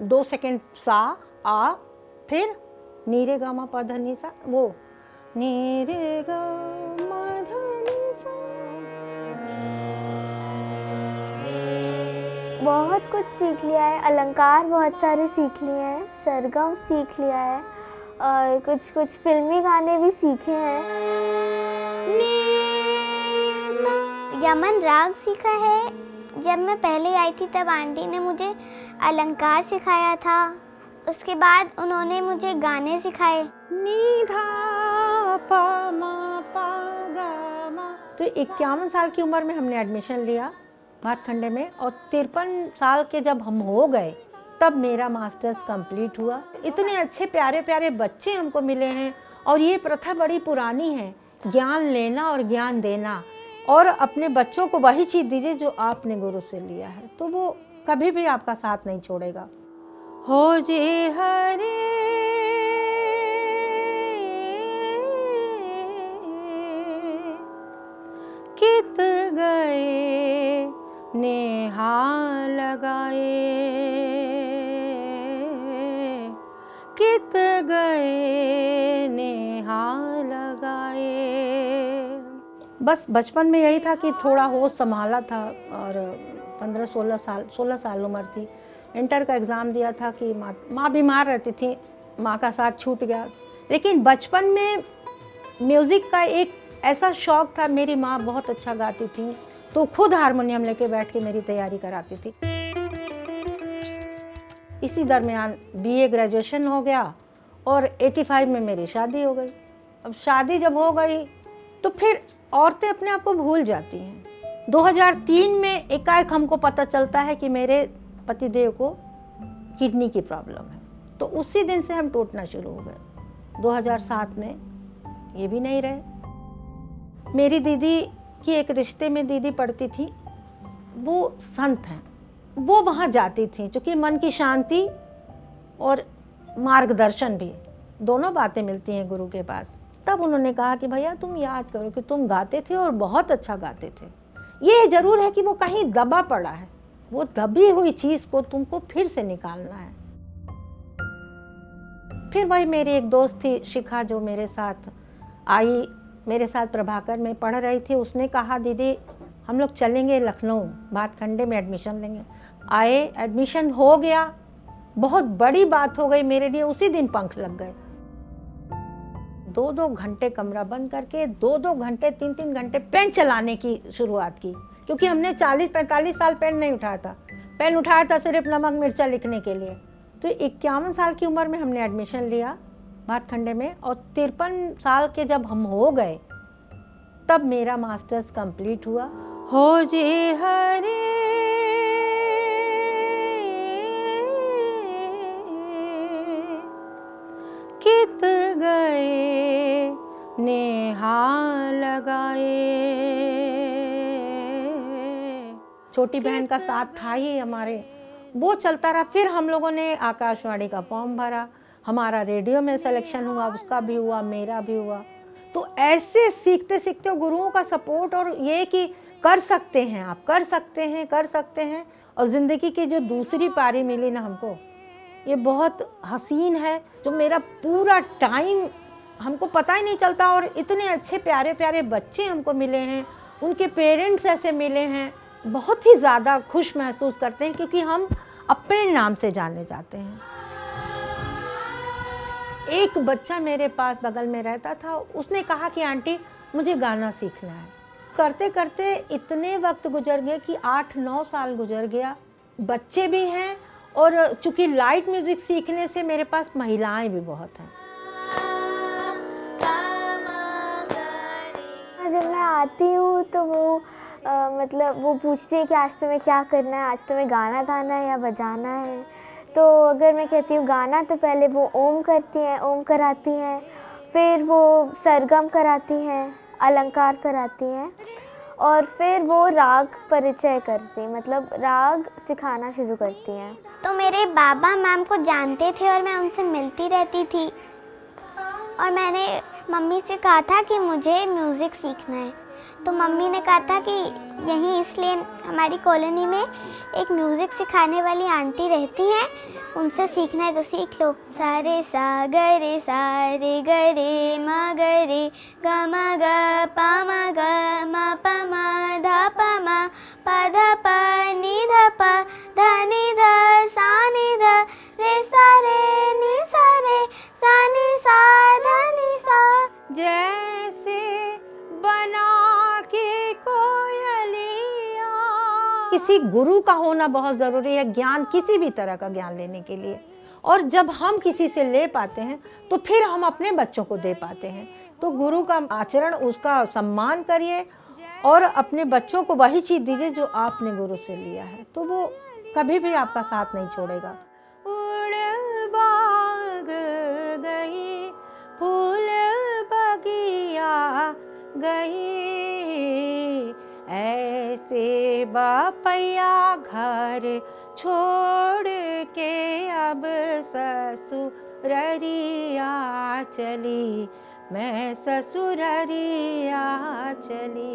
2 second सा आ, फिर नी रे गा मा पा धा नी सा, वो नी रे गा मा धा नी सा। बहुत कुछ सीख लिया है, अलंकार बहुत सारे सीख लिए हैं, सरगम सीख लिया है और कुछ कुछ फिल्मी गाने भी सीखे हैं। यमन राग सीखा है। जब मैं पहले आई थी तब आंटी ने मुझे अलंकार सिखाया था। उसके बाद उन्होंने मुझे गाने सिखाए। नी धा पा मा पा गा मा। तो 51 साल की उम्र में हमने एडमिशन लिया भातखंडे में, और 53 साल के जब हम हो गए तब मेरा मास्टर्स कंप्लीट हुआ। इतने अच्छे प्यारे प्यारे बच्चे हमको मिले हैं, और ये प्रथा बड़ी पुरानी है, ज्ञान लेना और ज्ञान देना, और अपने बच्चों को वही चीज़ दीजिए जो आपने गुरु से लिया है, तो वो कभी भी आपका साथ नहीं छोड़ेगा। हो जे हरे कित गए नेहा लगाए, कित गए नेहा लगाए। बस बचपन में यही था कि थोड़ा होश संभाला था, और 15-16 साल उम्र थी। इंटर का एग्ज़ाम दिया था कि माँ बीमार रहती थी, माँ का साथ छूट गया। लेकिन बचपन में म्यूज़िक का एक ऐसा शौक़ था, मेरी माँ बहुत अच्छा गाती थी, तो खुद हारमोनियम लेके बैठ के मेरी तैयारी कराती थी। इसी दरमियान बीए ग्रेजुएशन हो गया, और 85 में मेरी शादी हो गई। अब शादी जब हो गई तो फिर औरतें अपने आप को भूल जाती हैं। 2003 में एकाएक हमको पता चलता है कि मेरे पतिदेव को किडनी की प्रॉब्लम है, तो उसी दिन से हम टूटना शुरू हो गए। 2007 में ये भी नहीं रहे। मेरी दीदी की एक रिश्ते में दीदी पढ़ती थी, वो संत हैं, वो वहाँ जाती थी, क्योंकि मन की शांति और मार्गदर्शन भी, दोनों बातें मिलती हैं गुरु के पास। तब उन्होंने कहा कि भैया तुम याद करो कि तुम गाते थे और बहुत अच्छा गाते थे, ये ज़रूर है कि वो कहीं दबा पड़ा है, वो दबी हुई चीज़ को तुमको फिर से निकालना है। फिर वही मेरी एक दोस्त थी शिखा, जो मेरे साथ आई, मेरे साथ प्रभाकर में पढ़ रही थी। उसने कहा दीदी हम लोग चलेंगे लखनऊ, भातखंडे में एडमिशन लेंगे। आए, एडमिशन हो गया, बहुत बड़ी बात हो गई मेरे लिए। उसी दिन पंख लग गए। 2-2 घंटे कमरा बंद करके 2-2 घंटे 3-3 घंटे पेन चलाने की शुरुआत की, क्योंकि हमने 40-45 साल पेन नहीं उठाया था। पेन उठाया था सिर्फ नमक मिर्चा लिखने के लिए। तो 51 साल की उम्र में हमने एडमिशन लिया भातखंडे में, और 53 साल के जब हम हो गए तब मेरा मास्टर्स कंप्लीट हुआ। हो जे हरे कित गए नेहा लगाए। छोटी बहन का साथ था ही हमारे, वो चलता रहा। फिर हम लोगों ने आकाशवाणी का फॉर्म भरा, हमारा रेडियो में सिलेक्शन हुआ, उसका भी हुआ, मेरा भी हुआ। तो ऐसे सीखते सीखते गुरुओं का सपोर्ट, और ये कि कर सकते हैं आप, कर सकते हैं, कर सकते हैं। और ज़िंदगी की जो दूसरी पारी मिली ना हमको, ये बहुत हसीन है, जो मेरा पूरा टाइम हमको पता ही नहीं चलता। और इतने अच्छे प्यारे प्यारे बच्चे हमको मिले हैं, उनके पेरेंट्स ऐसे मिले हैं, बहुत ही ज़्यादा खुश महसूस करते हैं, क्योंकि हम अपने नाम से जाने जाते हैं। एक बच्चा मेरे पास बगल में रहता था, उसने कहा कि आंटी मुझे गाना सीखना है। करते करते इतने वक्त गुजर गए कि 8-9 साल गुजर गया। बच्चे भी हैं, और चूँकि लाइट म्यूज़िक सीखने से मेरे पास महिलाएं भी बहुत हैं। जब मैं आती हूँ तो वो मतलब वो पूछती है कि आज तुम्हें क्या करना है, आज तुम्हें गाना गाना है या बजाना है। तो अगर मैं कहती हूँ गाना, तो पहले वो ओम करती हैं, ओम कराती हैं, फिर वो सरगम कराती हैं, अलंकार कराती हैं, और फिर वो राग परिचय करती हैं, मतलब राग सिखाना शुरू करती हैं। तो मेरे बाबा मैम को जानते थे और मैं उनसे मिलती रहती थी, और मैंने मम्मी से कहा था कि मुझे म्यूज़िक सीखना है। तो मम्मी ने कहा था कि यहीं इसलिए हमारी कॉलोनी में एक म्यूज़िक सिखाने वाली आंटी रहती हैं, उनसे सीखना है तो सीख लो। सारे सा रे ग रे ग म ग प म ग म प म ध प म प ध प नि ध प ध नि ध सा नि ध रे सा नि सा नि सा ध नि सा। जैसे बना के कोयलिया। किसी गुरु का होना बहुत ज़रूरी है ज्ञान, किसी भी तरह का ज्ञान लेने के लिए। और जब हम किसी से ले पाते हैं तो फिर हम अपने बच्चों को दे पाते हैं। तो गुरु का आचरण, उसका सम्मान करिए और अपने बच्चों को वही चीज़ दीजिए जो आपने गुरु से लिया है, तो वो कभी भी आपका साथ नहीं छोड़ेगा। उड़ बाग गई फूल बगिया गई, ऐसे बापैया घर छोड़ के अब ससुररिया चली, मैं ससुररिया चली।